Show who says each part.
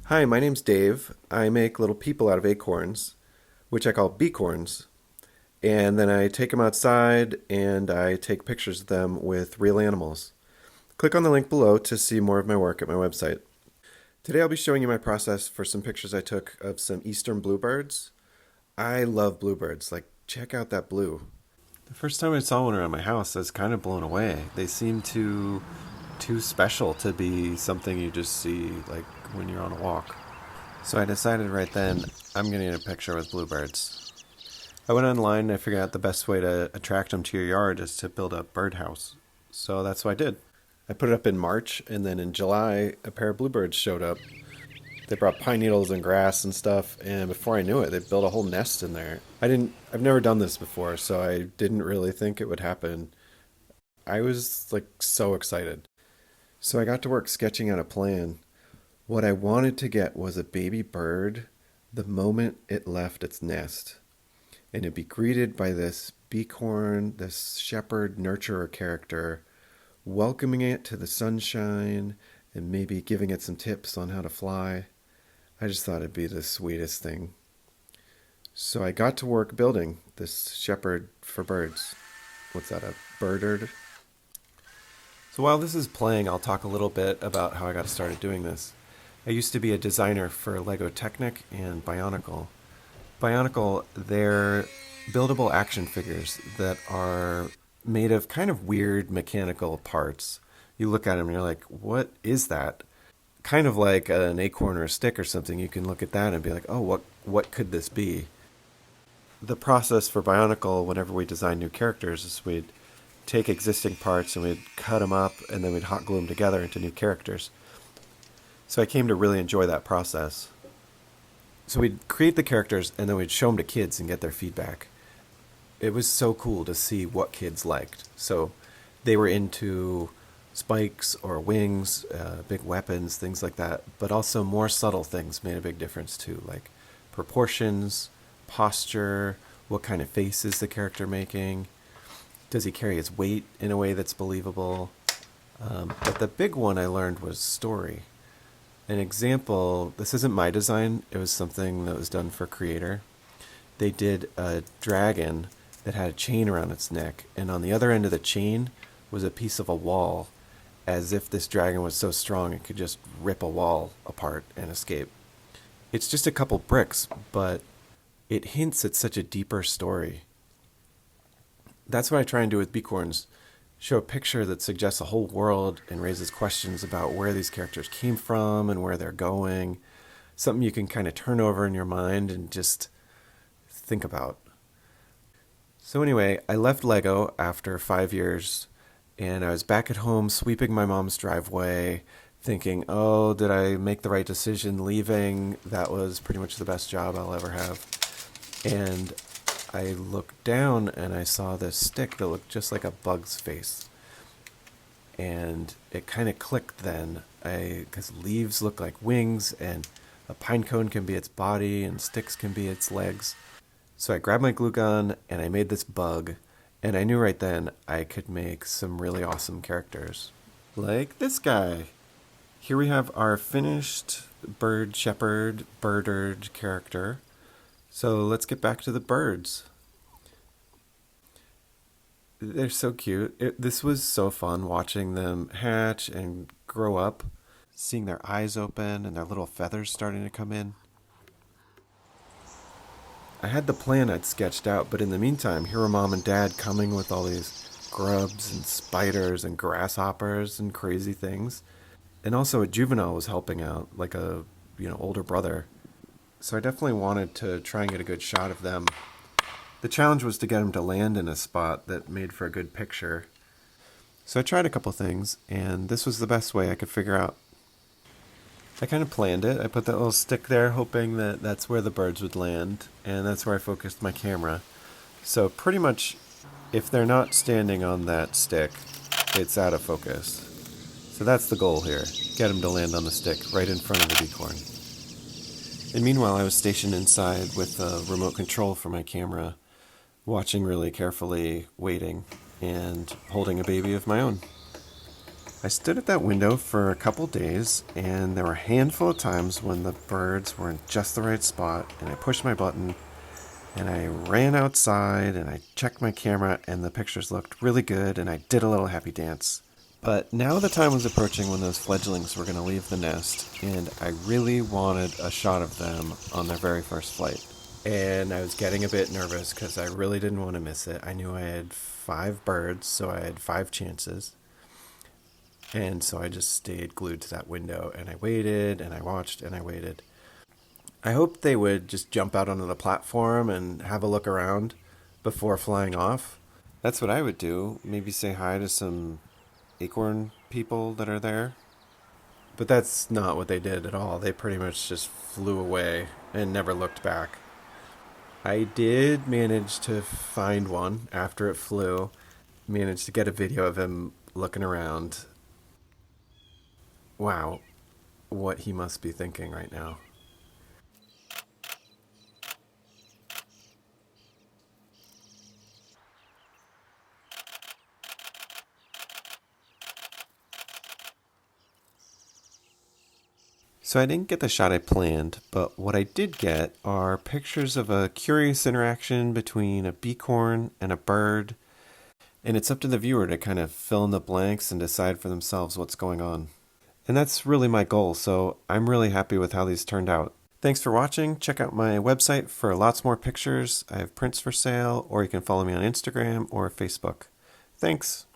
Speaker 1: Hi, my name's Dave. I make little people out of acorns, which I call becorns. And then I take them outside and I take pictures of them with real animals. Click on the link below to see more of my work at my website. Today I'll be showing you my process for some pictures I took of some Eastern Bluebirds. I love bluebirds. Check out that blue. The first time I saw one around my house, I was kind of blown away. They seem too special to be something you just see when you're on a walk. So I decided right then I'm going to get a picture with bluebirds. I went online and I figured out the best way to attract them to your yard is to build a birdhouse. So that's what I did. I put it up in March, and then in July a pair of bluebirds showed up. They brought pine needles and grass and stuff, and before I knew it, they built a whole nest in there. I've never done this before, so I didn't really think it would happen. I was so excited. So I got to work sketching out a plan. What I wanted to get was a baby bird the moment it left its nest. And it'd be greeted by this becorn, this shepherd nurturer character, welcoming it to the sunshine and maybe giving it some tips on how to fly. I just thought it'd be the sweetest thing. So I got to work building this shepherd for birds. What's that, a birdard? So while this is playing, I'll talk a little bit about how I got started doing this. I used to be a designer for Lego Technic and Bionicle. Bionicle, they're buildable action figures that are made of kind of weird mechanical parts. You look at them and you're like, what is that? Kind of like an acorn or a stick or something. You can look at that and be like, oh, what could this be? The process for Bionicle, whenever we design new characters, is we'd take existing parts and we'd cut them up and then we'd hot glue them together into new characters. So I came to really enjoy that process. So we'd create the characters and then we'd show them to kids and get their feedback. It was so cool to see what kids liked. So they were into spikes or wings, big weapons, things like that. But also more subtle things made a big difference too, like proportions, posture, what kind of face is the character making, does he carry his weight in a way that's believable. But the big one I learned was story. An example, this isn't my design, it was something that was done for Creator. They did a dragon that had a chain around its neck, and on the other end of the chain was a piece of a wall, as if this dragon was so strong it could just rip a wall apart and escape. It's just a couple bricks, but it hints at such a deeper story. That's what I try and do with Becorns. Show a picture that suggests a whole world and raises questions about where these characters came from and where they're going. Something you can kind of turn over in your mind and just think about. So anyway, I left Lego after 5 years, and I was back at home sweeping my mom's driveway, thinking, oh, did I make the right decision leaving? That was pretty much the best job I'll ever have. And I looked down and I saw this stick that looked just like a bug's face. And it kind of clicked then, because leaves look like wings, and a pine cone can be its body, and sticks can be its legs. So I grabbed my glue gun and I made this bug, and I knew right then I could make some really awesome characters. Like this guy. Here we have our finished bird shepherd, birdard character. So let's get back to the birds. They're so cute. This was so fun watching them hatch and grow up, seeing their eyes open and their little feathers starting to come in. I had the plan I'd sketched out, but in the meantime, here were Mom and Dad coming with all these grubs and spiders and grasshoppers and crazy things. And also a juvenile was helping out, like a older brother. So I definitely wanted to try and get a good shot of them. The challenge was to get them to land in a spot that made for a good picture. So I tried a couple things, and this was the best way I could figure out. I kind of planned it. I put that little stick there hoping that that's where the birds would land, and that's where I focused my camera. So pretty much, if they're not standing on that stick, it's out of focus. So that's the goal here. Get them to land on the stick right in front of the becorn. And meanwhile, I was stationed inside with a remote control for my camera, watching really carefully, waiting, and holding a baby of my own. I stood at that window for a couple days, and there were a handful of times when the birds were in just the right spot, and I pushed my button, and I ran outside, and I checked my camera, and the pictures looked really good, and I did a little happy dance. But now the time was approaching when those fledglings were going to leave the nest, and I really wanted a shot of them on their very first flight. And I was getting a bit nervous because I really didn't want to miss it. I knew I had 5 birds, so I had 5 chances. And so I just stayed glued to that window, and I waited, and I watched, and I waited. I hoped they would just jump out onto the platform and have a look around before flying off. That's what I would do. Maybe say hi to some acorn people that are there. But that's not what they did at all. They pretty much just flew away and never looked back. I did manage to find one after it flew, managed to get a video of him looking around. Wow, what he must be thinking right now. So I didn't get the shot I planned, but what I did get are pictures of a curious interaction between a becorn and a bird, and it's up to the viewer to kind of fill in the blanks and decide for themselves what's going on. And that's really my goal, so I'm really happy with how these turned out. Thanks for watching. Check out my website for lots more pictures. I have prints for sale, or you can follow me on Instagram or Facebook. Thanks.